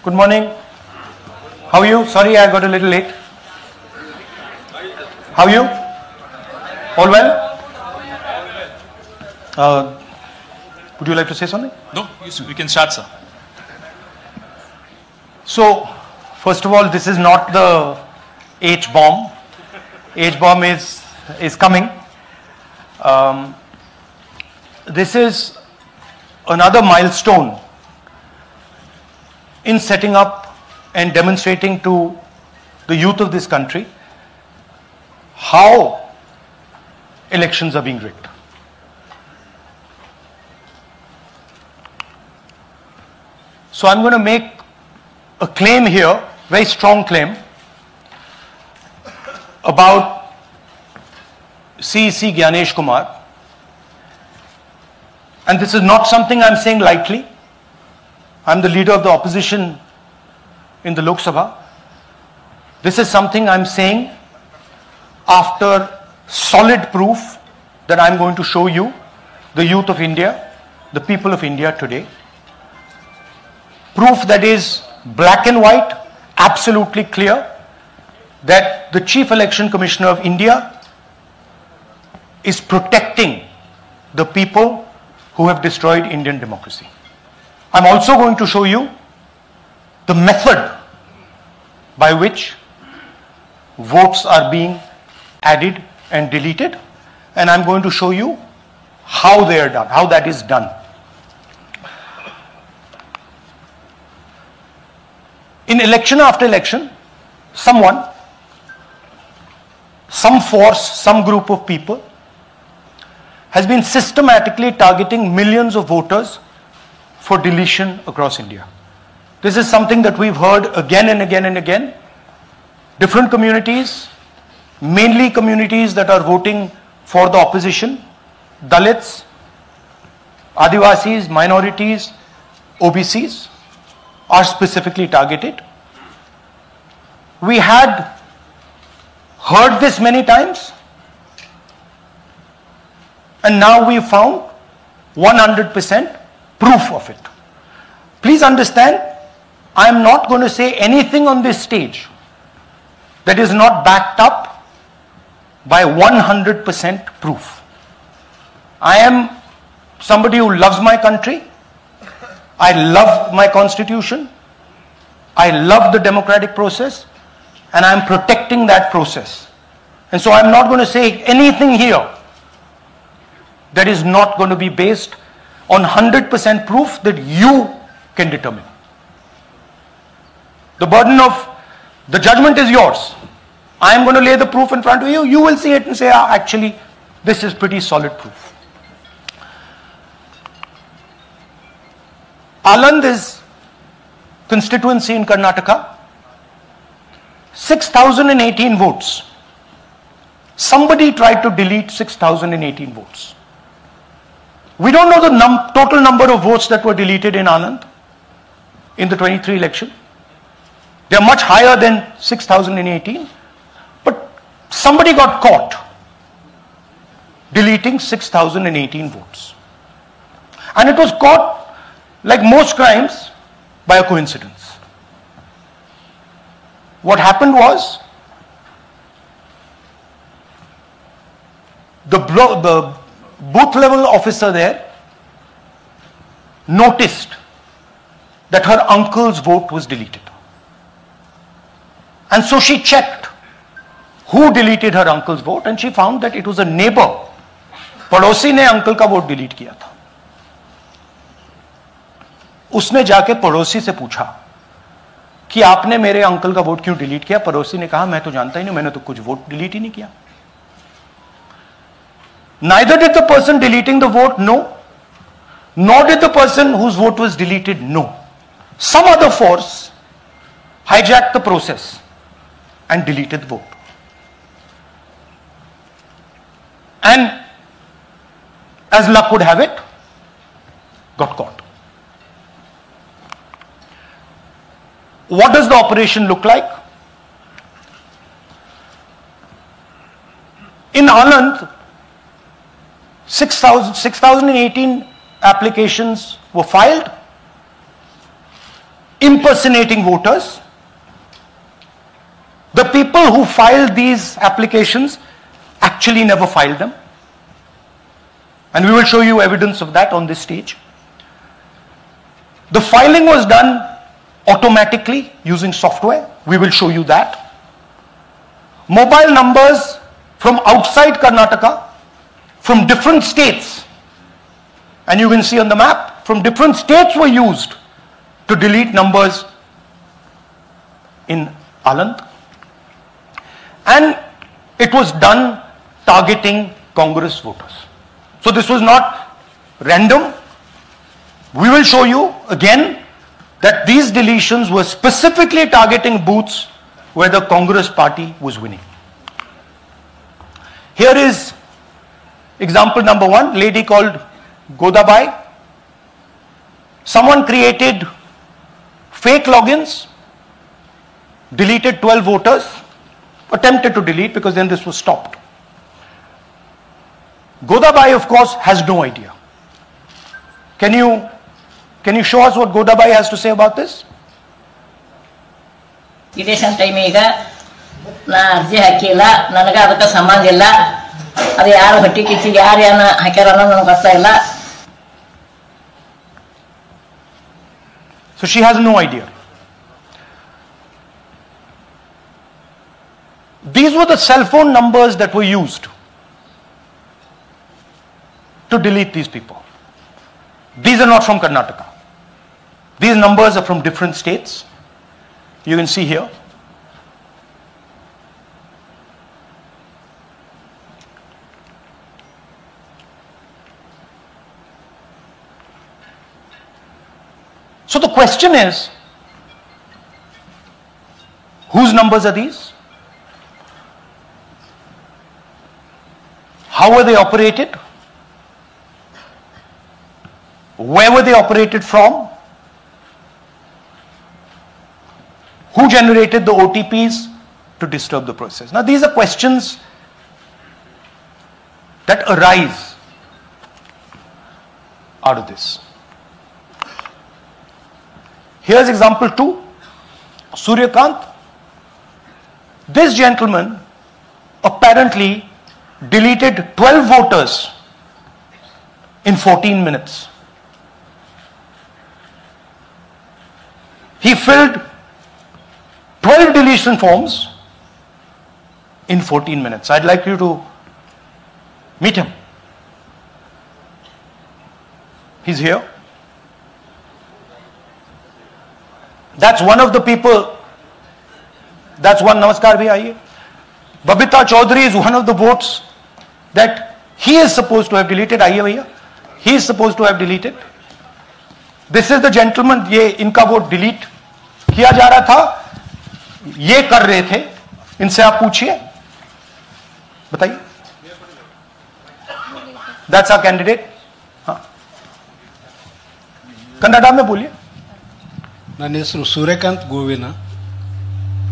Good morning. How are you? Sorry, I got a little late. How are you? All well? Would you like to say something? No, we can start, sir. So, first of all, this is not the H-bomb. H-bomb is coming. This is another milestone in setting up and demonstrating to the youth of this country how elections are being rigged. So I'm going to make a claim here, very strong claim, about CEC Gyanesh Kumar. And this is not something I'm saying lightly. I'm the leader of the opposition in the Lok Sabha. This is something I'm saying after solid proof that I'm going to show you, the youth of India, the people of India today. Proof that is black and white, absolutely clear, that the Chief Election Commissioner of India is protecting the people who have destroyed Indian democracy. I'm also going to show you the method by which votes are being added and deleted, and I'm going to show you how they are done, how that is done. In election after election, someone, some force, some group of people has been systematically targeting millions of voters for deletion across India. This is something that we've heard again and again and again. Different communities, mainly communities that are voting for the opposition, Dalits, Adivasis, minorities, OBCs, are specifically targeted. We had heard this many times, and now we found 100% proof of it. Please understand, I am not going to say anything on this stage that is not backed up by 100% proof. I am somebody who loves my country. I love my constitution. I love the democratic process, and I am protecting that process. And so I'm not going to say anything here that is not going to be based on 100% proof that you can determine. The burden of the judgment is yours. I am going to lay the proof in front of you. You will see it and say, actually, this is pretty solid proof. Aland is constituency in Karnataka. 6,018 votes. Somebody tried to delete 6,018 votes. We don't know the total number of votes that were deleted in Anand in the 23 election. They are much higher than 6,018. But somebody got caught deleting 6,018 votes. And it was caught, like most crimes, by a coincidence. What happened was, the booth level officer there noticed that her uncle's vote was deleted. And so she checked who deleted her uncle's vote, and she found that it was a neighbor. पड़ोसी ने uncle का vote delete किया था. उसने जाके पड़ोसी से पूछा कि आपने मेरे अंकल का वोट क्यों डिलीट किया. पड़ोसी ने कहा, मैं तो जानता ही नहीं, मैंने तो कुछ वोट डिलीट ही नहीं किया. Neither did the person deleting the vote know, nor did the person whose vote was deleted know. Some other force hijacked the process and deleted the vote. And as luck would have it, got caught. What does the operation look like? In Anand, 6,018 applications were filed. impersonating voters. The people who filed these applications actually never filed them. And we will show you evidence of that on this stage. The filing was done automatically using software. We will show you that. Mobile numbers from outside Karnataka, from different states, and you can see on the map, from different states were used to delete numbers in Aland. And it was done targeting Congress voters. So this was not random. We will show you again that these deletions were specifically targeting booths where the Congress party was winning. Here is example number 1, lady called Godabai. Someone created fake logins, deleted 12 voters, attempted to delete because then this was stopped. Godabai, of course, has no idea. Can you show us what Godabai has to say about this? Election time na arji hakila nanaga adaka sambandha illa adu yaru hatti kichi yaru yana hakirana nanaga gotta illa. So she has no idea. These were the cell phone numbers that were used to delete these people. These are not from Karnataka. These numbers are from different states. You can see here. So the question is, whose numbers are these? How were they operated? Where were they operated from? Who generated the OTPs to disturb the process? Now these are questions that arise out of this. Here's example 2, Suryakant. This gentleman apparently deleted 12 voters in 14 minutes. He filled 12 deletion forms in 14 minutes. I'd like you to meet him. He's here. That's one of the people. That's one. Namaskar bhi aiye. Babita Chaudhary is one of the votes that he is supposed to have deleted. Aiye bhaiya. He is supposed to have deleted. This is the gentleman. ये इनका vote delete किया जा रहा था. ये कर रहे थे. इनसे आप पूछिए. बताइए. That's our candidate. हाँ. कन्नड़ा में बोलिए. ನನ್ನ ಹೆಸರು ಸೂರ್ಯಕಾಂತ್ ಗೋವಿನ.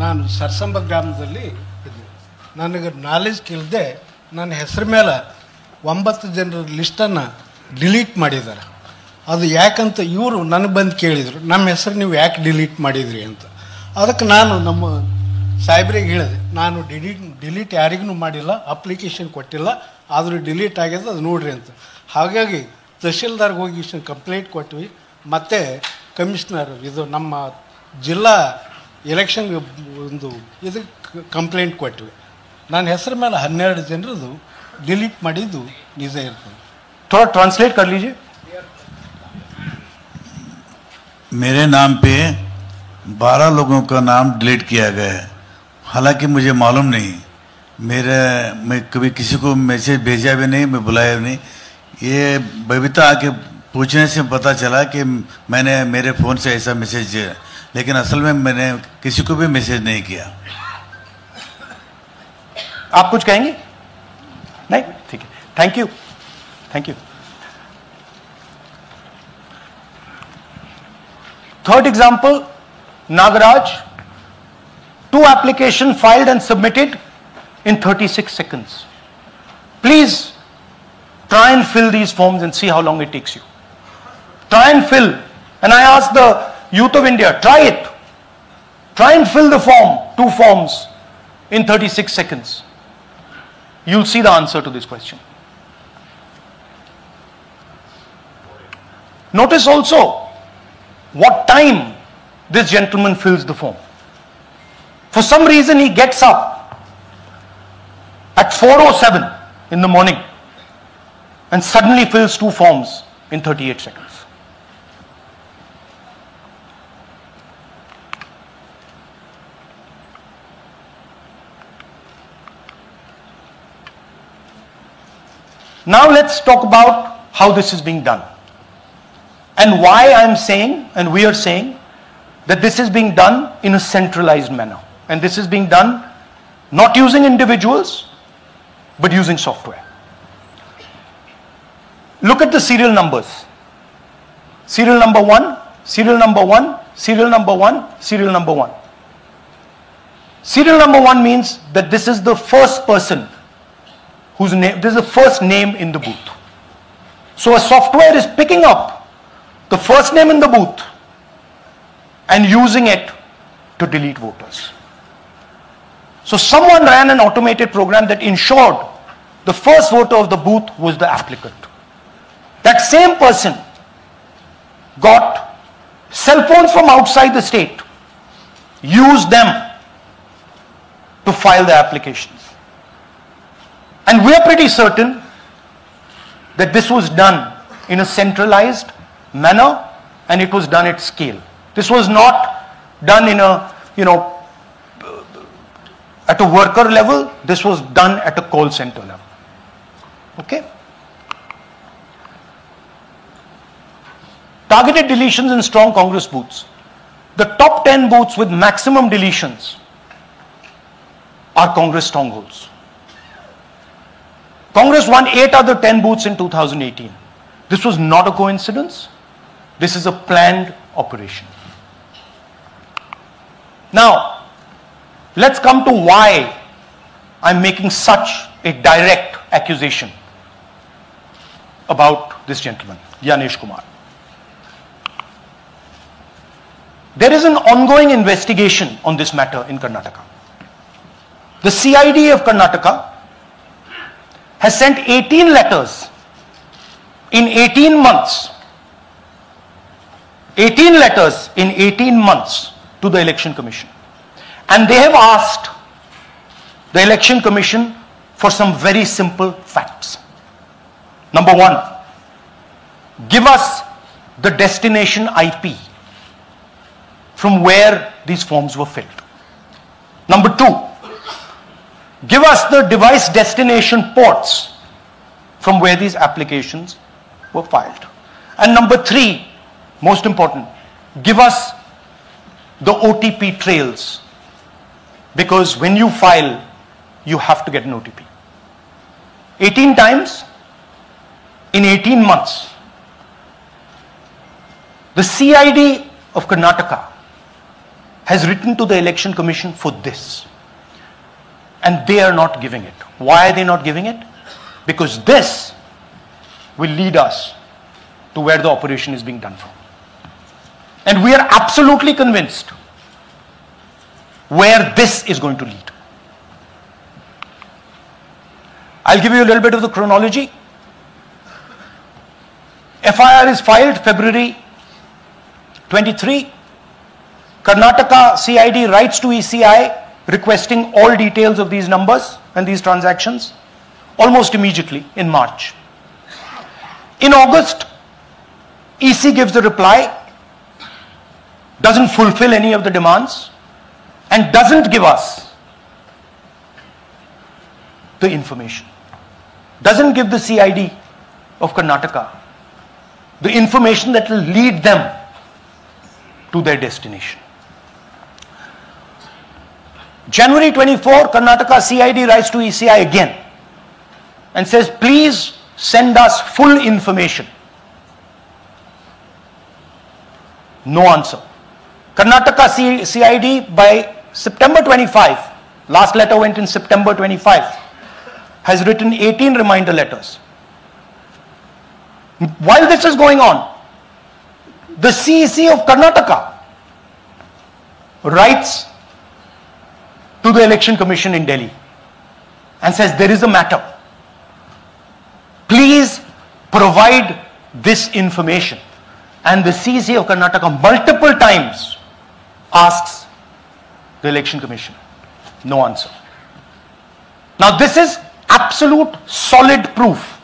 ನಾನು ಸರ್ಸಂಬ ಗ್ರಾಮದಲ್ಲಿ ಇದ್ದೆ. ನನಗೆ ನಾಲೆಜ್ ಕೇಳದೆ ನನ್ನ ಹೆಸರು ಮೇಲೆ 9 ಜನರ ಲಿಸ್ಟನ್ನು ಡಿಲೀಟ್ ಮಾಡಿದ್ದಾರೆ. ಅದು ಯಾಕಂತ ಇವರು ನನಗೆ ಬಂದು ಕೇಳಿದರು, ನಮ್ಮ ಹೆಸರು ನೀವು ಯಾಕೆ ಡಿಲೀಟ್ ಮಾಡಿದ್ರಿ ಅಂತ. ಅದಕ್ಕೆ ನಾನು ನಮ್ಮ ಸಾಹೇಬ್ರಿಗೆ ಹೇಳಿದೆ, ನಾನು ಡಿಲೀಟ್ ಯಾರಿಗೂ ಮಾಡಿಲ್ಲ, ಅಪ್ಲಿಕೇಶನ್ ಕೊಟ್ಟಿಲ್ಲ, ಆದರೂ ಡಿಲೀಟ್ ಆಗ್ಯದ, ಅದು ನೋಡ್ರಿ ಅಂತ. ಹಾಗಾಗಿ ತಹಶೀಲ್ದಾರ್ಗೆ ಹೋಗಿ ಕಂಪ್ಲೇಂಟ್ ಕೊಟ್ವಿ. ಮತ್ತು ಕಮಿಷನರ್ ಇದು ನಮ್ಮ ಜಿಲ್ಲಾ ಎಲೆಕ್ಷನ್ ಒಂದು ಇದಕ್ಕೆ ಕಂಪ್ಲೇಂಟ್ ಕೊಟ್ವಿ. ನನ್ನ ಹೆಸರು ಮೇಲೆ 12 ಜನರದು डिलीट ಮಾಡಿದ್ದು ನಿಜ ಇರ್ತದೆ. थोड़ा ट्रांसलेट कर लीजिए. मेरे नाम पे 12 लोगों का नाम डिलीट किया गया है. हालांकि मुझे मालूम नहीं, मैं कभी किसी को मैसेज भेजा भी नहीं, मैं बुलाया भी नहीं. ये बबीता आके पूछने से पता चला कि मैंने मेरे फ़ोन से ऐसा मैसेज, लेकिन असल में मैंने किसी को भी मैसेज नहीं किया. आप कुछ कहेंगे? नहीं, ठीक है. Thank you, thank you. Third example, Nagaraj. 2 applications filed and submitted in 36 seconds. Please try and fill these forms and see how long it takes you. Try and fill. And I ask Youth of India, try it. Try and fill the form, 2 forms, in 36 seconds. You'll see the answer to this question. Notice also what time this gentleman fills the form. For some reason he gets up at 4:07 in the morning and suddenly fills 2 forms in 38 seconds. Now let's talk about how this is being done and why I'm saying and we are saying that this is being done in a centralized manner, and this is being done not using individuals but using software. Look at the serial numbers. Serial number 1, serial number 1, serial number 1, serial number 1. Serial number 1 means that this is the first person whose name, this is the first name in the booth. So a software is picking up the first name in the booth and using it to delete voters. So someone ran an automated program that ensured the first voter of the booth was the applicant. That same person got cell phones from outside the state, used them to file the applications. And we are pretty certain that this was done in a centralized manner and it was done at scale. This was not done in a, at a worker level. This was done at a call center level. Okay? Targeted deletions in strong Congress booths. The top 10 booths with maximum deletions are Congress strongholds. Congress won 8 other 10 booths in 2018. This was not a coincidence. This is a planned operation. Now, let's come to why I'm making such a direct accusation about this gentleman, Gyanesh Kumar. There is an ongoing investigation on this matter in Karnataka. The CID of Karnataka has sent 18 letters in 18 months. 18 letters in 18 months to the Election Commission. And they have asked the Election Commission for some very simple facts. Number 1, give us the destination IP from where these forms were filled. Number 2, give us the device destination ports from where these applications were filed. And number 3, most important, give us the OTP trails, because when you file, you have to get an OTP. 18 times in 18 months. The CID of Karnataka has written to the Election Commission for this. And they are not giving it. Why are they not giving it? Because this will lead us to where the operation is being done from. And we are absolutely convinced where this is going to lead. I'll give you a little bit of the chronology. FIR is filed February 23. Karnataka CID writes to ECI requesting all details of these numbers and these transactions almost immediately in March. In August, EC gives a reply, doesn't fulfill any of the demands, and doesn't give us the information. Doesn't give the CID of Karnataka the information that will lead them to their destination. January 24, Karnataka CID writes to ECI again and says, please send us full information. No answer. Karnataka CID by September 25, last letter went in September 25, has written 18 reminder letters. While this is going on, the CEC of Karnataka writes to the Election Commission in Delhi and says, there is a matter. Please provide this information. And the CC of Karnataka multiple times asks the Election Commission. No answer. Now this is absolute solid proof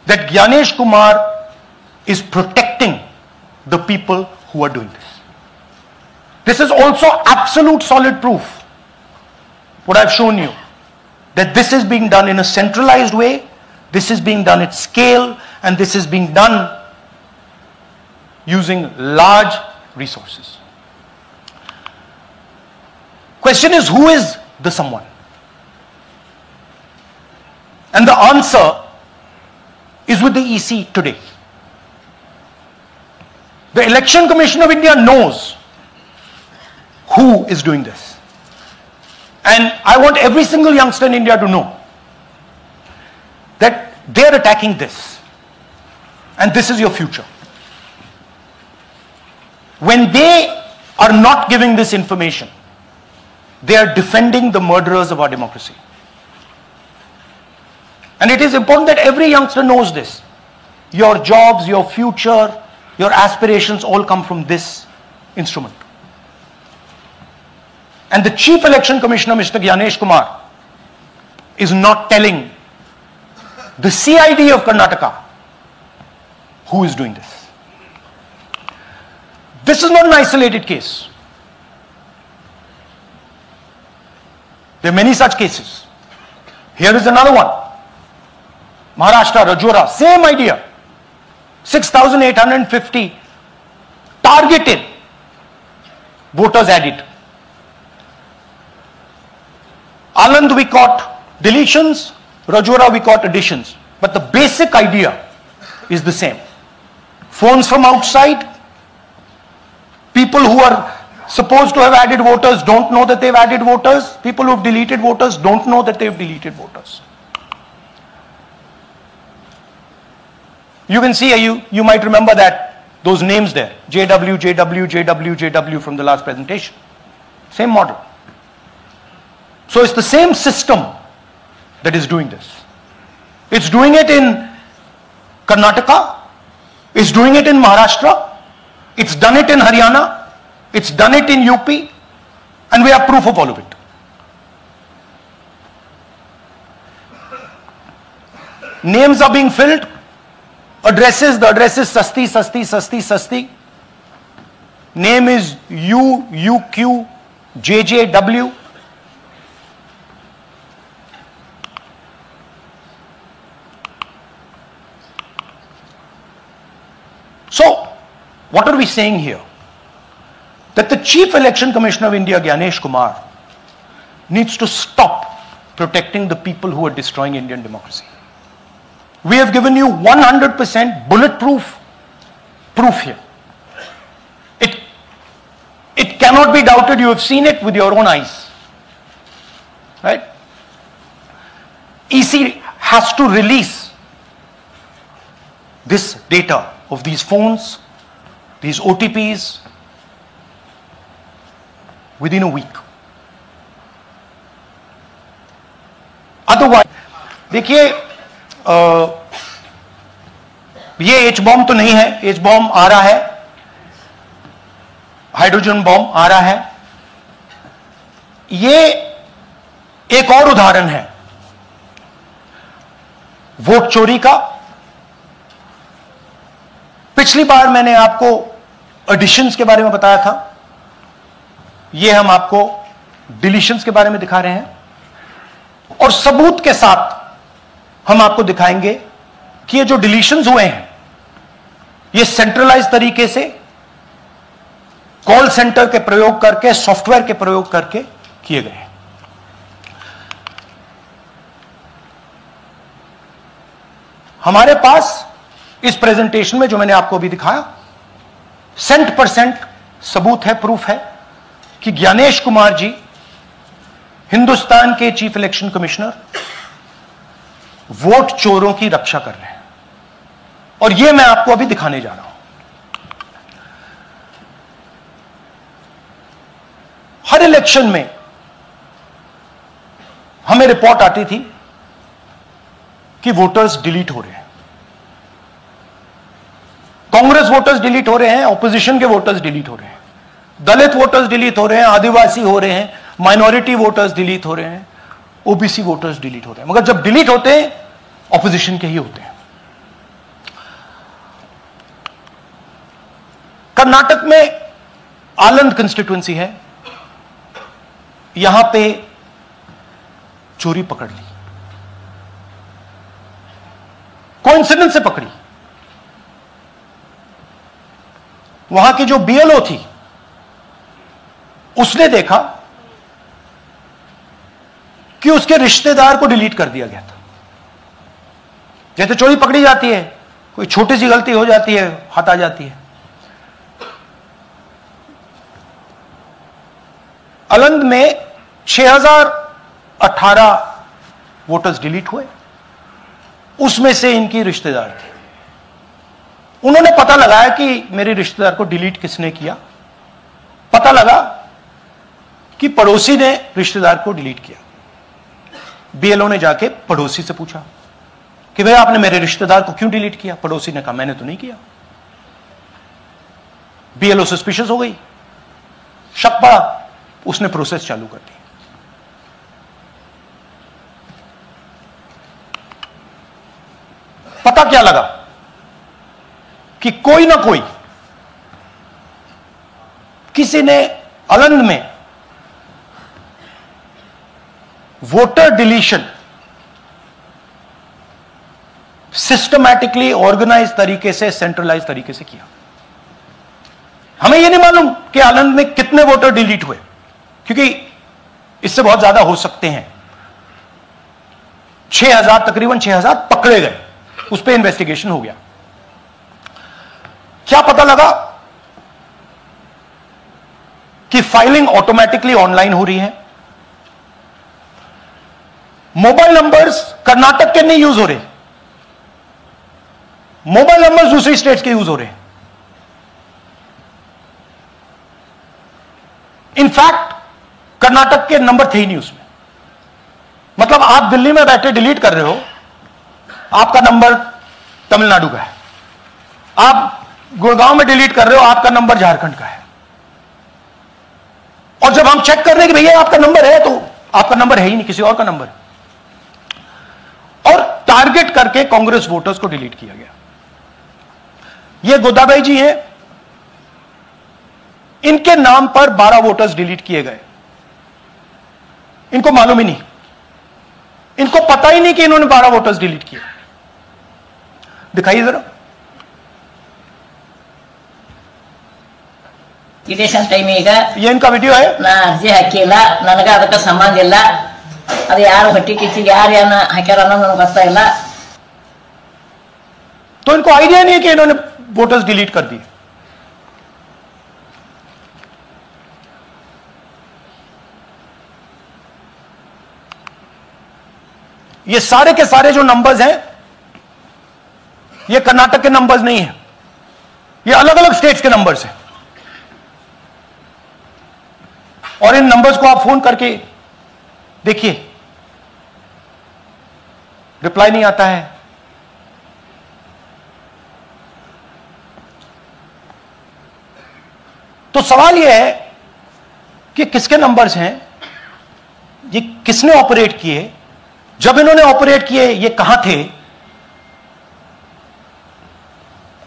that Gyanesh Kumar is protecting the people who are doing this. This is also absolute solid proof, what I've shown you, that this is being done in a centralized way, this is being done at scale, and this is being done using large resources. Question is, who is the someone? And the answer is with the EC today. The Election Commission of India knows who is doing this. And I want every single youngster in India to know that they're attacking this. And this is your future. When they are not giving this information, they are defending the murderers of our democracy. And it is important that every youngster knows this. Your jobs, your future, your aspirations all come from this instrument. And the Chief Election Commissioner, Mr. Gyanesh Kumar, is not telling the CID of Karnataka who is doing this. This is not an isolated case. There are many such cases. Here is another one. Maharashtra, Rajora, same idea. 6,850 targeted voters added. Anand we caught deletions, Rajora we caught additions. But the basic idea is the same. Phones from outside, people who are supposed to have added voters don't know that they've added voters, people who have deleted voters don't know that they've deleted voters. You can see, you might remember that, those names there, JW, JW, JW, JW from the last presentation. Same model. So it's the same system that is doing this. It's doing it in Karnataka, it's doing it in Maharashtra, it's done it in Haryana, it's done it in UP, and we have proof of all of it. Names are being filled, addresses, the address is Sasti, Sasti, Sasti, Sasti. Name is UQ, JJW. So, what are we saying here? That the Chief Election Commissioner of India, Gyanesh Kumar, needs to stop protecting the people who are destroying Indian democracy. We have given you 100% bulletproof proof here. It cannot be doubted. You have seen it with your own eyes. Right? EC has to release this data of these phones, these OTPs, within a week. Otherwise, देखिए ये H bomb तो नहीं है, H bomb आ रहा है, hydrogen bomb आ रहा है. ये एक और उदाहरण है वोट चोरी का. पिछली बार मैंने आपको एडिशंस के बारे में बताया था, ये हम आपको डिलीशंस के बारे में दिखा रहे हैं, और सबूत के साथ हम आपको दिखाएंगे कि ये जो डिलीशंस हुए हैं ये सेंट्रलाइज तरीके से कॉल सेंटर के प्रयोग करके, सॉफ्टवेयर के प्रयोग करके किए गए हैं. हमारे पास इस प्रेजेंटेशन में जो मैंने आपको अभी दिखाया 100% सबूत है, प्रूफ है कि ज्ञानेश कुमार जी हिंदुस्तान के चीफ इलेक्शन कमिश्नर वोट चोरों की रक्षा कर रहे हैं. और यह मैं आपको अभी दिखाने जा रहा हूं. हर इलेक्शन में हमें रिपोर्ट आती थी कि वोटर्स डिलीट हो रहे हैं, कांग्रेस वोटर्स डिलीट हो रहे हैं, ऑपोजिशन के वोटर्स डिलीट हो रहे हैं, दलित वोटर्स डिलीट हो रहे हैं, आदिवासी हो रहे हैं, माइनॉरिटी वोटर्स डिलीट हो रहे हैं, ओबीसी वोटर्स डिलीट हो रहे हैं। मगर जब डिलीट होते हैं ऑपोजिशन के ही होते हैं। कर्नाटक में आलंद कंस्टिट्यूएंसी है, यहां पे चोरी पकड़ ली, कोइंसिडेंस से पकड़ी। वहां की जो बीएलओ थी उसने देखा कि उसके रिश्तेदार को डिलीट कर दिया गया था। जैसे चोरी पकड़ी जाती है, कोई छोटी सी गलती हो जाती है, हाथ आ जाती है। अलंद में 6018 वोटर्स डिलीट हुए, उसमें से इनकी रिश्तेदार थे। उन्होंने पता लगाया कि मेरे रिश्तेदार को डिलीट किसने किया। पता लगा कि पड़ोसी ने रिश्तेदार को डिलीट किया। बीएलओ ने जाके पड़ोसी से पूछा कि भाई आपने मेरे रिश्तेदार को क्यों डिलीट किया। पड़ोसी ने कहा मैंने तो नहीं किया। बीएलओ सस्पिशियस हो गई, शक पड़ा, उसने प्रोसेस चालू कर दी। पता क्या लगा कि कोई ना कोई, किसी ने अलंद में वोटर डिलीशन सिस्टमैटिकली ऑर्गेनाइज तरीके से, सेंट्रलाइज तरीके से किया। हमें यह नहीं मालूम कि आलंद में कितने वोटर डिलीट हुए, क्योंकि इससे बहुत ज्यादा हो सकते हैं। 6000, तकरीबन 6000 पकड़े गए, उस पर इन्वेस्टिगेशन हो गया। क्या पता लगा कि फाइलिंग ऑटोमेटिकली ऑनलाइन हो रही है। मोबाइल नंबर्स कर्नाटक के नहीं यूज हो रहे, मोबाइल नंबर्स दूसरी स्टेट्स के यूज हो रहे हैं। इनफैक्ट कर्नाटक के नंबर थे ही नहीं उसमें। मतलब आप दिल्ली में बैठे डिलीट कर रहे हो, आपका नंबर तमिलनाडु का है। आप गुड़गांव में डिलीट कर रहे हो, आपका नंबर झारखंड का है। और जब हम चेक कर रहे हैं कि भैया आपका नंबर है, तो आपका नंबर है ही नहीं, किसी और का नंबर है। और टारगेट करके कांग्रेस वोटर्स को डिलीट किया गया। ये गोदाबाई जी हैं, इनके नाम पर 12 वोटर्स डिलीट किए गए। इनको मालूम ही नहीं, इनको पता ही नहीं कि इन्होंने 12 वोटर्स डिलीट किए। दिखाइए जरा। ಇಲೆಕ್ಷನ್ ಟೈಮ್ ಈಗ ये इनका वीडियो है। ನಾ ಅರ್ಜಿ ಹಾಕಿಲ್ಲ, ನನಗ ಅದಕ್ಕೆ ಸಂಬಂಧ ಇಲ್ಲ। ಅದು ಯಾರು ಹೊಟ್ಟಿ ಕಿಚ್ಚಿಗೆ ಯಾರು ಏನ ಹಾಕ್ಯಾರ ಅನ್ನೋದು ನನಗೆ ಗೊತ್ತಾಗಿಲ್ಲ। तो इनको आइडिया नहीं है कि इन्होंने वोटर्स डिलीट कर दिए। ये सारे के सारे जो नंबर्स हैं, ये कर्नाटक के नंबर्स नहीं है, ये अलग अलग स्टेट्स के नंबर्स हैं। और इन नंबर्स को आप फोन करके देखिए, रिप्लाई नहीं आता है। तो सवाल यह है कि किसके नंबर्स हैं, ये किसने ऑपरेट किए, जब इन्होंने ऑपरेट किए ये कहां थे,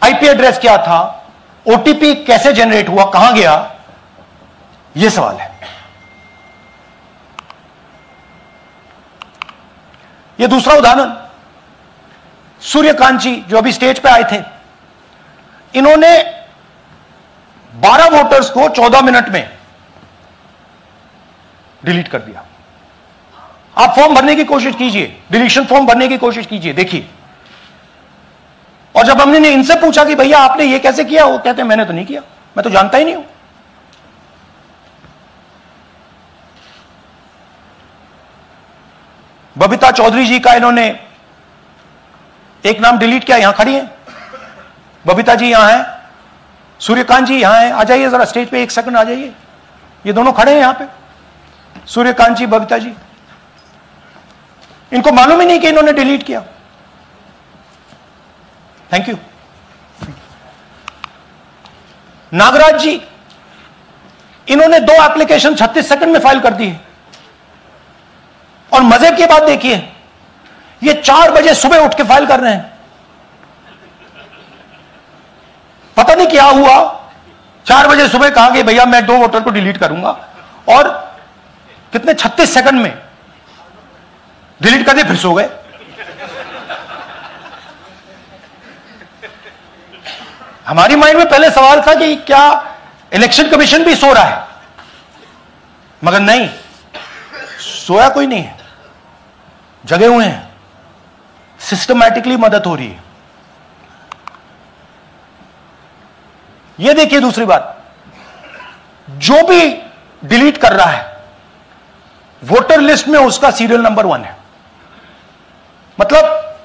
आईपी एड्रेस क्या था, ओटीपी कैसे जनरेट हुआ, कहां गया, यह सवाल है। यह दूसरा उदाहरण, सूर्यकांत जी जो अभी स्टेज पे आए थे, इन्होंने 12 वोटर्स को 14 मिनट में डिलीट कर दिया। आप फॉर्म भरने की कोशिश कीजिए, डिलीशन फॉर्म भरने की कोशिश कीजिए, देखिए। और जब हमने इनसे पूछा कि भैया आपने ये कैसे किया, वो कहते हैं मैंने तो नहीं किया, मैं तो जानता ही नहीं हूं। बबीता चौधरी जी का इन्होंने एक नाम डिलीट किया, यहां खड़ी हैं बबीता जी, यहां है सूर्यकांत जी, यहां है। आ जाइए जरा स्टेज पे, 1 सेकंड आ जाइए। ये दोनों खड़े हैं यहां पे, सूर्यकांत जी, बबीता जी। इनको मालूम ही नहीं कि इन्होंने डिलीट किया। Thank you. नागराज जी, इन्होंने 2 एप्लीकेशन 36 सेकंड में फाइल कर दी है। और मजे की बात देखिए, ये 4 बजे सुबह उठ के फाइल कर रहे हैं। पता नहीं क्या हुआ, 4 बजे सुबह कहा कि भैया मैं 2 वोटर को डिलीट करूंगा, और कितने 36 सेकंड में डिलीट कर दिए, फिर सो गए। हमारी माइंड में पहले सवाल था कि क्या इलेक्शन कमीशन भी सो रहा है, मगर नहीं, सोया कोई नहीं है, जगे हुए हैं, सिस्टमैटिकली मदद हो रही है। यह देखिए दूसरी बात, जो भी डिलीट कर रहा है वोटर लिस्ट में उसका सीरियल नंबर 1 है। मतलब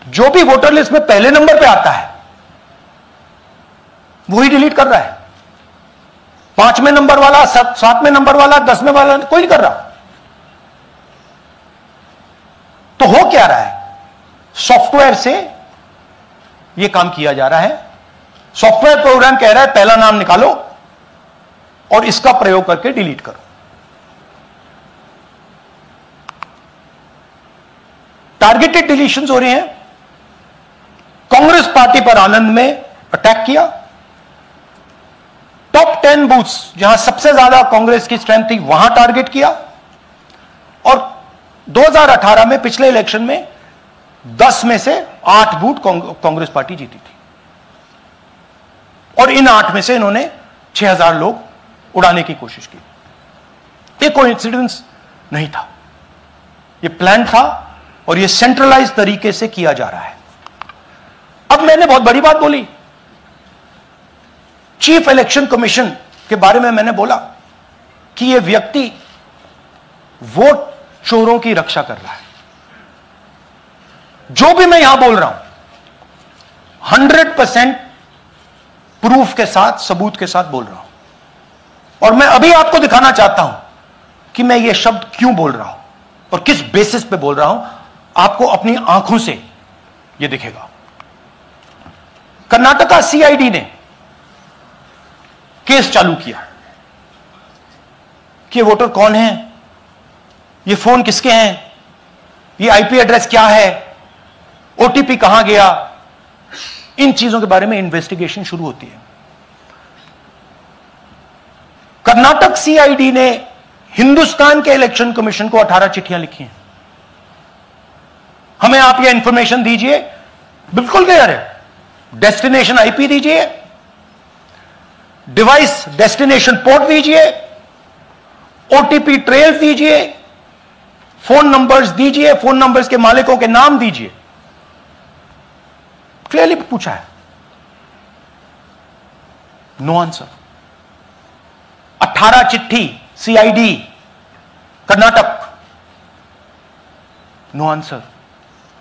जो भी वोटर लिस्ट में पहले नंबर पे आता है वही डिलीट कर रहा है। 5वें नंबर वाला, 7वें नंबर वाला, 10वें वाला कोई नहीं कर रहा। तो हो क्या रहा है, सॉफ्टवेयर से यह काम किया जा रहा है। सॉफ्टवेयर प्रोग्राम कह रहा है पहला नाम निकालो और इसका प्रयोग करके डिलीट करो। टारगेटेड डिलीशंस हो रहे हैं। कांग्रेस पार्टी पर आनंद में अटैक किया। टॉप 10 बूथ्स जहां सबसे ज्यादा कांग्रेस की स्ट्रेंथ थी वहां टारगेट किया। और 2018 में पिछले इलेक्शन में 10 में से 8 बूथ कांग्रेस पार्टी जीती थी, और इन 8 में से इन्होंने 6000 लोग उड़ाने की कोशिश की। ये कोइंसिडेंस नहीं था, ये प्लान था, और ये सेंट्रलाइज तरीके से किया जा रहा है। अब मैंने बहुत बड़ी बात बोली, चीफ इलेक्शन कमीशन के बारे में मैंने बोला कि यह व्यक्ति वोट चोरों की रक्षा कर रहा है। जो भी मैं यहां बोल रहा हूं 100% प्रूफ के साथ, सबूत के साथ बोल रहा हूं। और मैं अभी आपको दिखाना चाहता हूं कि मैं ये शब्द क्यों बोल रहा हूं और किस बेसिस पे बोल रहा हूं। आपको अपनी आंखों से यह दिखेगा। कर्नाटका सीआईडी ने केस चालू किया कि वोटर कौन है, ये फोन किसके हैं, ये आईपी एड्रेस क्या है, ओटीपी कहां गया, इन चीजों के बारे में इन्वेस्टिगेशन शुरू होती है। कर्नाटक सीआईडी ने हिंदुस्तान के इलेक्शन कमीशन को 18 चिट्ठियां लिखी हैं। हमें आप ये इंफॉर्मेशन दीजिए, बिल्कुल क्लियर है। डेस्टिनेशन आईपी दीजिए, डिवाइस डेस्टिनेशन पोर्ट दीजिए, ओटीपी ट्रेल दीजिए, फोन नंबर्स दीजिए, फोन नंबर्स के मालिकों के नाम दीजिए। क्लियरली पूछा है, नो आंसर। 18 चिट्ठी CID Karnataka, no answer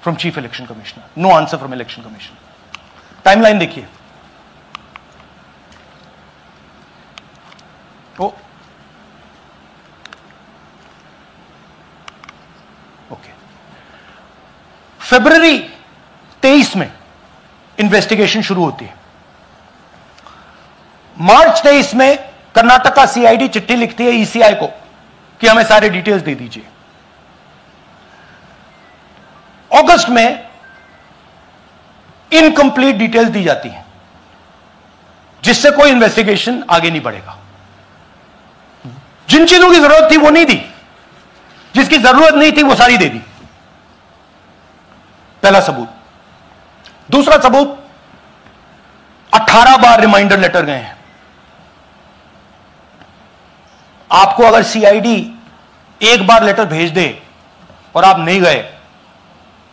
from chief election commissioner, no answer from election commission. Timeline देखिए, ओके, फरवरी 23 में इन्वेस्टिगेशन शुरू होती है। मार्च 23 में कर्नाटका सीआईडी चिट्ठी लिखती है ईसीआई को कि हमें सारे डिटेल्स दे दीजिए। अगस्त में इनकंप्लीट डिटेल्स दी जाती हैं, जिससे कोई इन्वेस्टिगेशन आगे नहीं बढ़ेगा। जिन चीजों की जरूरत थी वो नहीं दी, जिसकी जरूरत नहीं थी वो सारी दे दी। पहला सबूत। दूसरा सबूत, 18 बार रिमाइंडर लेटर गए हैं। आपको अगर सीआईडी एक बार लेटर भेज दे और आप नहीं गए,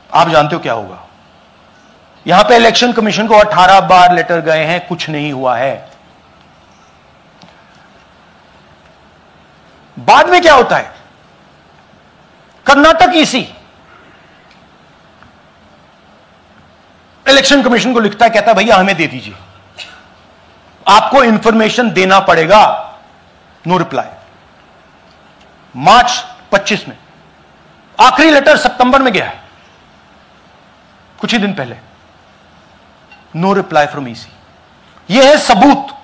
आप जानते हो क्या होगा। यहां पे इलेक्शन कमीशन को 18 बार लेटर गए हैं, कुछ नहीं हुआ है। बाद में क्या होता है, कर्नाटक ईसी इलेक्शन कमीशन को लिखता है, कहता है भैया हमें दे दीजिए, आपको इंफॉर्मेशन देना पड़ेगा नो रिप्लाई। मार्च 25 में आखिरी लेटर सितंबर में गया है, कुछ ही दिन पहले, नो रिप्लाई फ्रॉम ईसी। यह है सबूत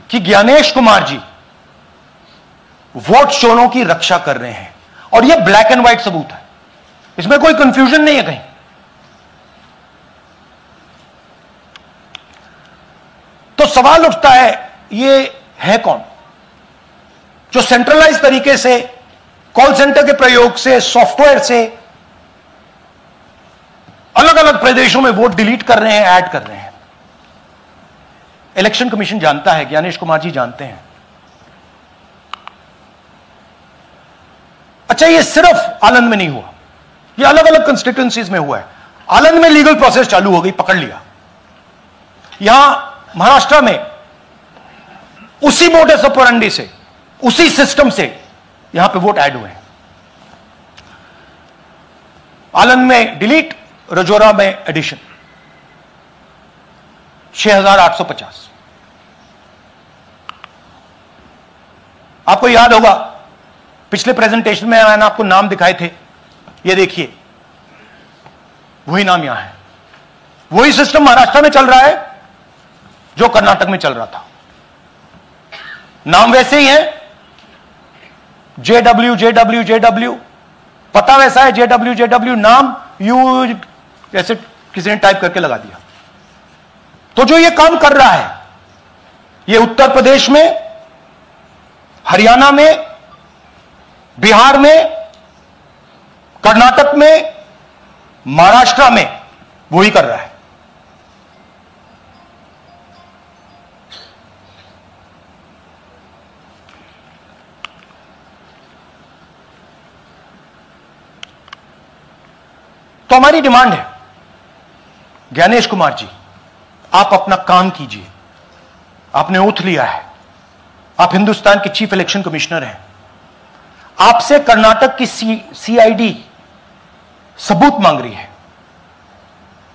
कि ज्ञानेश कुमार जी वोट चोरों की रक्षा कर रहे हैं, और यह ब्लैक एंड व्हाइट सबूत है, इसमें कोई कंफ्यूजन नहीं है कहीं। तो सवाल उठता है, ये है कौन जो सेंट्रलाइज तरीके से कॉल सेंटर के प्रयोग से, सॉफ्टवेयर से अलग अलग प्रदेशों में वोट डिलीट कर रहे हैं, ऐड कर रहे हैं? इलेक्शन कमीशन जानता है, ज्ञानेश कुमार जी जानते हैं। अच्छा, ये सिर्फ आनंद में नहीं हुआ, ये अलग अलग कंस्टिट्यूएंसीज में हुआ है। आनंद में लीगल प्रोसेस चालू हो गई, पकड़ लिया। यहां महाराष्ट्र में उसी मोडस ऑपरेंडी से, उसी सिस्टम से यहां पे वोट ऐड हुए हैं। आनंद में डिलीट, रजौरा में एडिशन, 6850। आपको याद होगा पिछले प्रेजेंटेशन में मैंने आपको नाम दिखाए थे, ये देखिए वही नाम यहां है। वही सिस्टम महाराष्ट्र में चल रहा है जो कर्नाटक में चल रहा था। नाम वैसे ही है, जेडब्ल्यू जेडब्ल्यू जेडब्ल्यू, पता वैसा है, जेडब्ल्यू जेडब्ल्यू, नाम यू ऐसे किसी ने टाइप करके लगा दिया। तो जो ये काम कर रहा है, ये उत्तर प्रदेश में, हरियाणा में, बिहार में, कर्नाटक में, महाराष्ट्र में वही कर रहा है। तो हमारी डिमांड है, ज्ञानेश कुमार जी, आप अपना काम कीजिए। आपने ओथ लिया है, आप हिंदुस्तान के चीफ इलेक्शन कमिश्नर हैं। आपसे कर्नाटक की सीआईडी सबूत मांग रही है।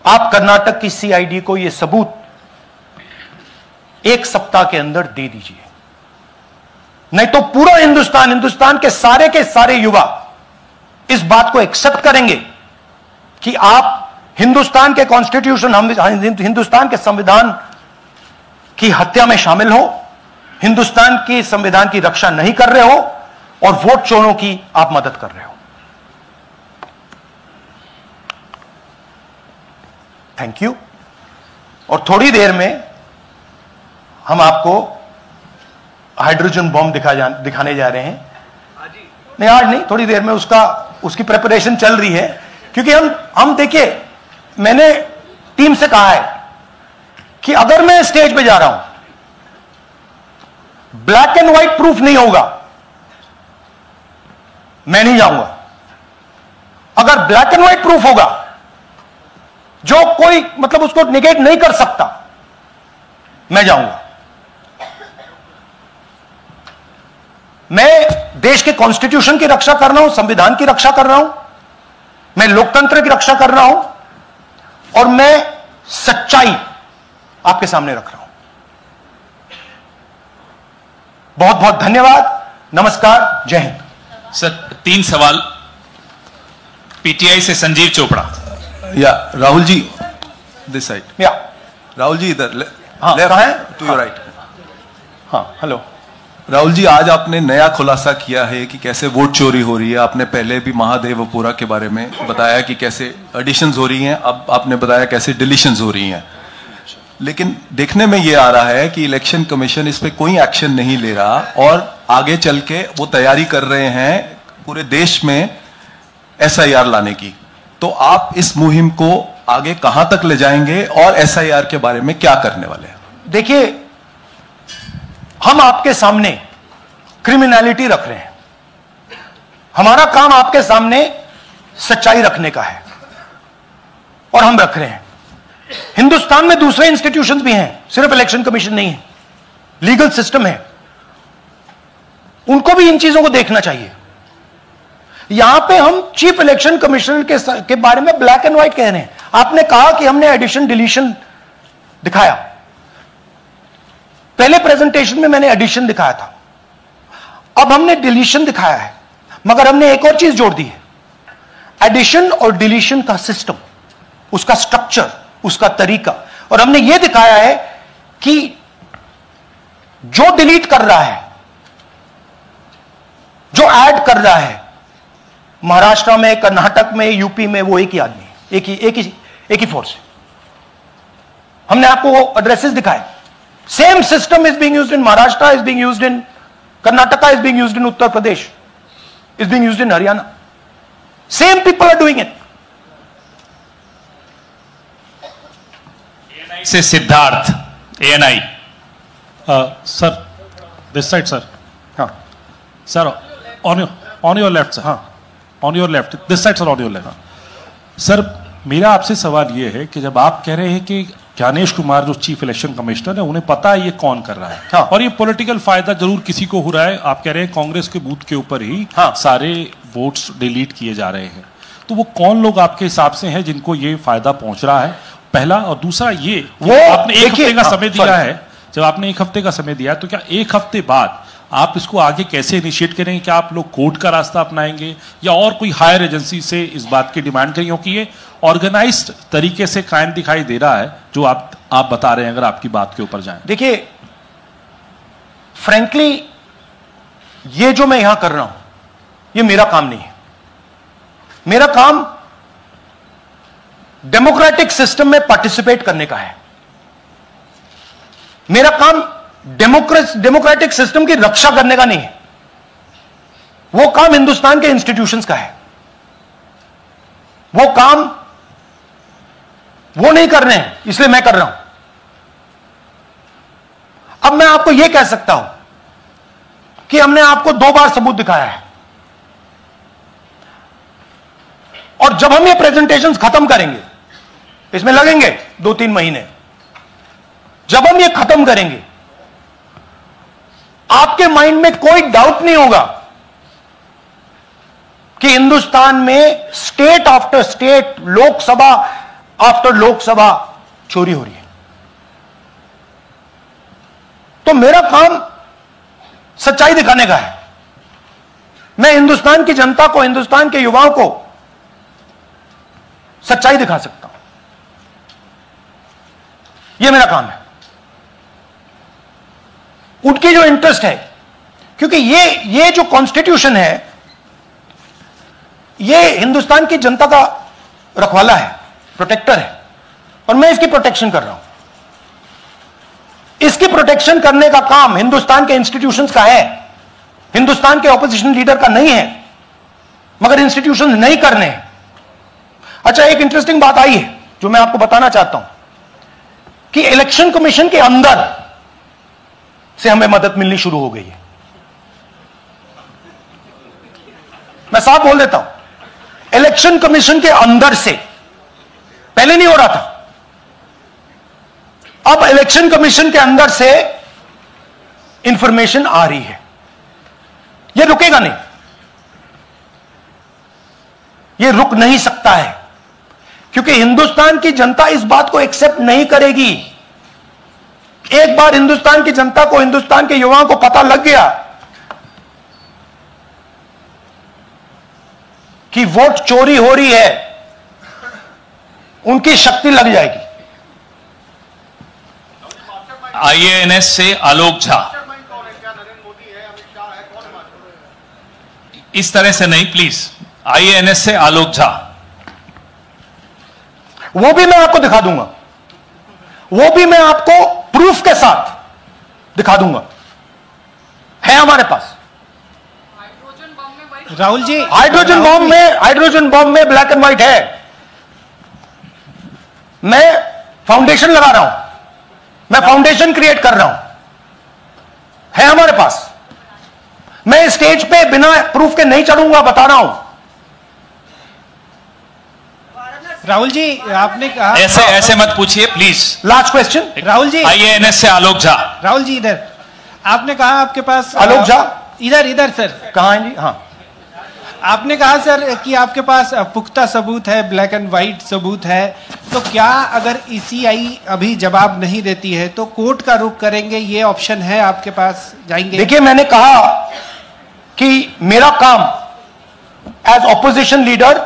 आप कर्नाटक की सीआईडी को यह सबूत 1 सप्ताह के अंदर दे दीजिए, नहीं तो पूरा हिंदुस्तान के सारे युवा इस बात को एक्सेप्ट करेंगे कि आप हिंदुस्तान के कॉन्स्टिट्यूशन, हिंदुस्तान के संविधान की हत्या में शामिल हो, हिंदुस्तान की संविधान की रक्षा नहीं कर रहे हो, और वोट चोरों की आप मदद कर रहे हो। Thank you. और थोड़ी देर में हम आपको हाइड्रोजन बॉम्ब दिखाने जा रहे हैं। नहीं, आज नहीं, थोड़ी देर में उसकी प्रिपरेशन चल रही है। क्योंकि हम देखिए, मैंने टीम से कहा है कि अगर मैं स्टेज पे जा रहा हूं, ब्लैक एंड व्हाइट प्रूफ नहीं होगा, मैं नहीं जाऊंगा। अगर ब्लैक एंड व्हाइट प्रूफ होगा, जो कोई मतलब उसको निगेट नहीं कर सकता, मैं जाऊंगा। मैं देश के कॉन्स्टिट्यूशन की रक्षा कर रहा हूं, संविधान की रक्षा कर रहा हूं, मैं लोकतंत्र की रक्षा कर रहा हूं, और मैं सच्चाई आपके सामने रख रहा हूं। बहुत बहुत धन्यवाद, नमस्कार, जय हिंद। सर, 3 सवाल। पीटीआई से संजीव चोपड़ा। या राहुल जी, दिस साइड। या राहुल जी इधर, हाँ, कहाँ है? To your right. हाँ, हेलो राहुल जी, आज आपने नया खुलासा किया है कि कैसे वोट चोरी हो रही है। आपने पहले भी महादेवपुरा के बारे में बताया कि कैसे एडिशंस हो रही हैं, अब आपने बताया कैसे डिलीशंस हो रही हैं। लेकिन देखने में ये आ रहा है कि इलेक्शन कमीशन इस पे कोई एक्शन नहीं ले रहा, और आगे चल के वो तैयारी कर रहे हैं पूरे देश में एसआईआर लाने की। तो आप इस मुहिम को आगे कहां तक ले जाएंगे, और एसआईआर के बारे में क्या करने वाले हैं? देखिए, हम आपके सामने क्रिमिनलिटी रख रहे हैं। हमारा काम आपके सामने सच्चाई रखने का है, और हम रख रहे हैं। हिंदुस्तान में दूसरे इंस्टीट्यूशंस भी हैं, सिर्फ इलेक्शन कमीशन नहीं है, लीगल सिस्टम है, उनको भी इन चीजों को देखना चाहिए। यहां पे हम चीफ इलेक्शन कमिश्नर के बारे में ब्लैक एंड व्हाइट कह रहे हैं। आपने कहा कि हमने एडिशन डिलीशन दिखाया, पहले प्रेजेंटेशन में मैंने एडिशन दिखाया था, अब हमने डिलीशन दिखाया है, मगर हमने एक और चीज जोड़ दी है, एडिशन और डिलीशन का सिस्टम, उसका स्ट्रक्चर, उसका तरीका। और हमने यह दिखाया है कि जो डिलीट कर रहा है, जो ऐड कर रहा है, महाराष्ट्र में, कर्नाटक में, यूपी में, वो एक ही आदमी है, एक ही फोर्स है। हमने आपको वो एड्रेसेस दिखाए। Same system is being used in Maharashtra, is being used in Karnataka, is being used in Uttar Pradesh, is being used in Haryana. Same people are doing it. Say Siddharth ANI. Sir this side sir. हाँ sir on your left sir. हाँ on your left, this side sir, on your left. Sir मेरा आपसे सवाल यह है कि जब आप कह रहे हैं कि ज्ञानेश कुमार जो चीफ इलेक्शन कमिश्नर है, उन्हें पता है ये कौन कर रहा है, हाँ। और ये पॉलिटिकल फायदा जरूर किसी को हो रहा है। आप कह रहे हैं कांग्रेस के बूथ के ऊपर ही हाँ। सारे वोट्स डिलीट किए जा रहे हैं, तो वो कौन लोग आपके हिसाब से हैं जिनको ये फायदा पहुंच रहा है, पहला। और दूसरा ये, वो आपने एक हफ्ते का हाँ, समय दिया है, जब आपने एक हफ्ते का समय दिया है, तो क्या एक हफ्ते बाद आप इसको आगे कैसे इनिशिएट करेंगे? क्या आप लोग कोर्ट का रास्ता अपनाएंगे या और कोई हायर एजेंसी से इस बात की डिमांड करेंगे? क्योंकि ये ऑर्गेनाइज्ड तरीके से क्राइम दिखाई दे रहा है जो आप बता रहे हैं, अगर आपकी बात के ऊपर जाएं। देखिए, फ्रैंकली ये जो मैं यहां कर रहा हूं, ये मेरा काम नहीं है। मेरा काम डेमोक्रेटिक सिस्टम में पार्टिसिपेट करने का है। मेरा काम डेमोक्रेटिक सिस्टम की रक्षा करने का नहीं है। वो काम हिंदुस्तान के इंस्टीट्यूशंस का है। वो काम वो नहीं कर रहे हैं, इसलिए मैं कर रहा हूं। अब मैं आपको यह कह सकता हूं कि हमने आपको 2 बार सबूत दिखाया है, और जब हम ये प्रेजेंटेशंस खत्म करेंगे, इसमें लगेंगे 2-3 महीने, जब हम ये खत्म करेंगे, आपके माइंड में कोई डाउट नहीं होगा कि हिंदुस्तान में state after state, Lok Sabha after Lok Sabha चोरी हो रही है। तो मेरा काम सच्चाई दिखाने का है। मैं हिंदुस्तान की जनता को, हिंदुस्तान के युवाओं को सच्चाई दिखा सकता हूं। यह मेरा काम है। उनकी जो इंटरेस्ट है, क्योंकि ये जो कॉन्स्टिट्यूशन है, ये हिंदुस्तान की जनता का रखवाला है, प्रोटेक्टर है, और मैं इसकी प्रोटेक्शन कर रहा हूं। इसकी प्रोटेक्शन करने का काम हिंदुस्तान के इंस्टीट्यूशंस का है, हिंदुस्तान के ऑपोजिशन लीडर का नहीं है, मगर इंस्टीट्यूशंस नहीं करने हैं। अच्छा, एक इंटरेस्टिंग बात आई है जो मैं आपको बताना चाहता हूं कि इलेक्शन कमीशन के अंदर से हमें मदद मिलनी शुरू हो गई है। मैं साफ बोल देता हूं, इलेक्शन कमीशन के अंदर से, पहले नहीं हो रहा था, अब इलेक्शन कमीशन के अंदर से इंफॉर्मेशन आ रही है। यह रुकेगा नहीं, यह रुक नहीं सकता है, क्योंकि हिंदुस्तान की जनता इस बात को एक्सेप्ट नहीं करेगी। एक बार हिंदुस्तान की जनता को, हिंदुस्तान के युवाओं को पता लग गया कि वोट चोरी हो रही है, उनकी शक्ति लग जाएगी। आईएएनएस से आलोक झा। इस तरह से नहीं प्लीज। आईएएनएस से आलोक झा। वो भी मैं आपको दिखा दूंगा, वो भी मैं आपको प्रूफ के साथ दिखा दूंगा, है हमारे पास। राहुल जी, हाइड्रोजन बॉम्ब में ब्लैक एंड व्हाइट है। मैं फाउंडेशन लगा रहा हूं, मैं फाउंडेशन क्रिएट कर रहा हूं, है हमारे पास। मैं स्टेज पे बिना प्रूफ के नहीं चढ़ूंगा, बता रहा हूं। राहुल जी, आपने कहा ऐसे मत पूछिए please. Last question, Rahul ji. IANS से आलोक झा। राहुल जी इधर, आपने कहा आपके पास आलोक झा इधर सर, कहां है जी? हाँ, आपने कहा सर कि आपके पास पुख्ता सबूत है, ब्लैक एंड व्हाइट सबूत है, तो क्या अगर ईसीआई अभी जवाब नहीं देती है तो कोर्ट का रुख करेंगे? ये ऑप्शन है आपके पास, जाएंगे? देखिए, मैंने कहा कि मेरा काम as opposition leader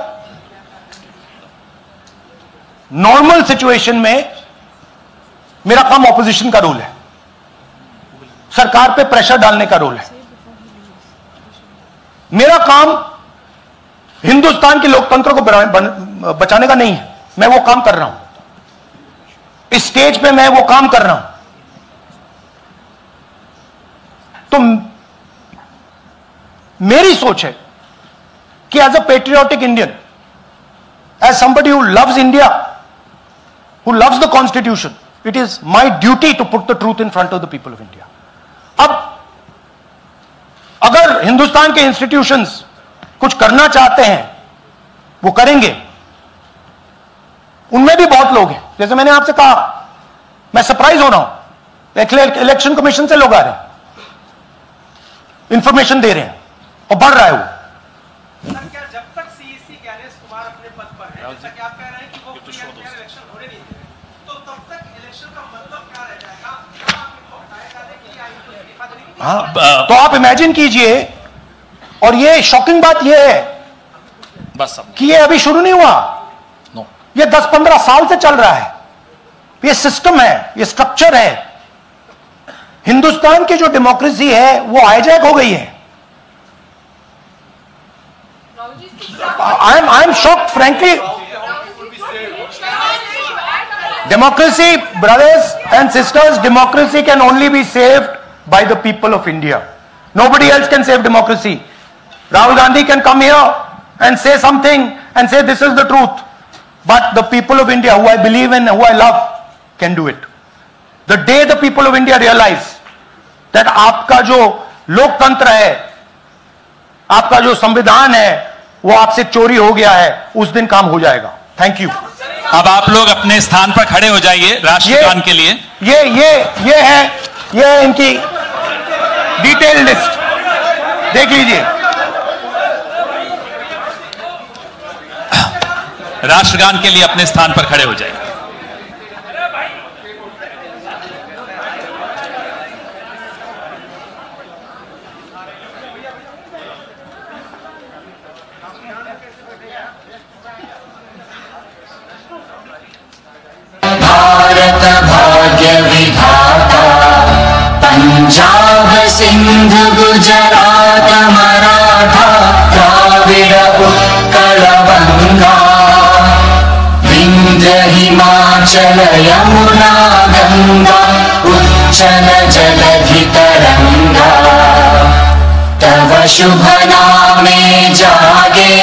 normal situation में मेरा काम ऑपोजिशन का रोल है, सरकार पे प्रेशर डालने का रोल है। मेरा काम हिंदुस्तान के लोकतंत्र को बचाने का नहीं है। मैं वो काम कर रहा हूं, इस स्टेज पे मैं वो काम कर रहा हूं। तो मेरी सोच है कि as a patriotic Indian, as somebody who loves India, who loves the constitution, it is my duty to put the truth in front of the people of India. अब अगर हिंदुस्तान के इंस्टीट्यूशंस कुछ करना चाहते हैं वो करेंगे, उनमें भी बहुत लोग हैं। जैसे मैंने आपसे कहा, मैं सरप्राइज हो रहा हूं, इलेक्शन कमीशन से लोग आ रहे हैं, इंफॉर्मेशन दे रहे हैं और बढ़ रहा है वो। सर, क्या जब तक सीईसी ज्ञानेश कुमार अपने पद पर है, जैसा कि आप कह रहे हैं कि वो फ्री एंड फेयर इलेक्शन होने नहीं देंगे, तो तब तक इलेक्शन का मतलब क्या रह जाएगा? क्या आप इनको हटाए जाने के लिए आयोग को इस्तीफा देने के लिए? हाँ, तो आप इमेजिन कीजिए, और ये शॉकिंग बात ये है बस कि ये अभी शुरू नहीं हुआ, ये 10-15 साल से चल रहा है। ये सिस्टम है, ये स्ट्रक्चर है। हिंदुस्तान की जो डेमोक्रेसी है वो हाईजैक हो गई है। I am shocked frankly. Democracy, brothers and sisters, democracy can only be saved by the people of India. Nobody else can save democracy. Rahul Gandhi can come here and say something and say this is the truth. But the people of India, who I believe in, who I love, can do it. The day the people of India realize that आपका जो लोकतंत्र है, आपका जो संविधान है, वो आपसे चोरी हो गया है, उस दिन काम हो जाएगा। Thank you. अब आप लोग अपने स्थान पर खड़े हो जाइए राष्ट्रगान के लिए। ये है इनकी डिटेल लिस्ट, देख लीजिए। राष्ट्रगान के लिए अपने स्थान पर खड़े हो जाइए। भारत भाग्य विधाता, पंजाब सिंध गुजरात मराठा, द्राविड़ उत्कल बंगा, विंध्य हिमाचल यमुना गंगा, उच्चल जलधि तरंगा, तव शुभ नामे जागे,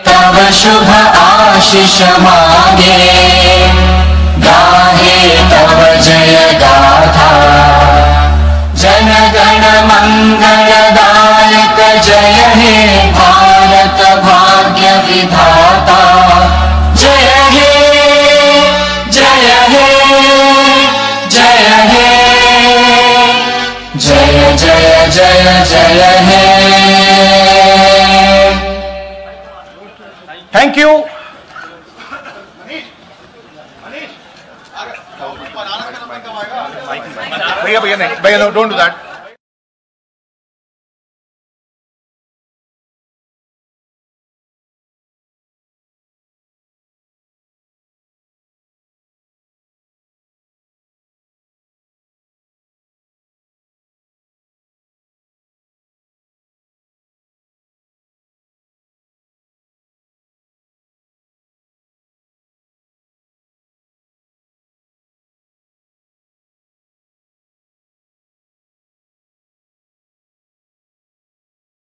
तव शुभ आशीष मांगे, गाहे तव जय गाथा, जन गण मंगलदायक जय हे भारत भाग्य विधाता, जय हे जय हे जय हे जय जय जय जय हे। Thank you. भैया नहीं, भैया डोंट डू दैट।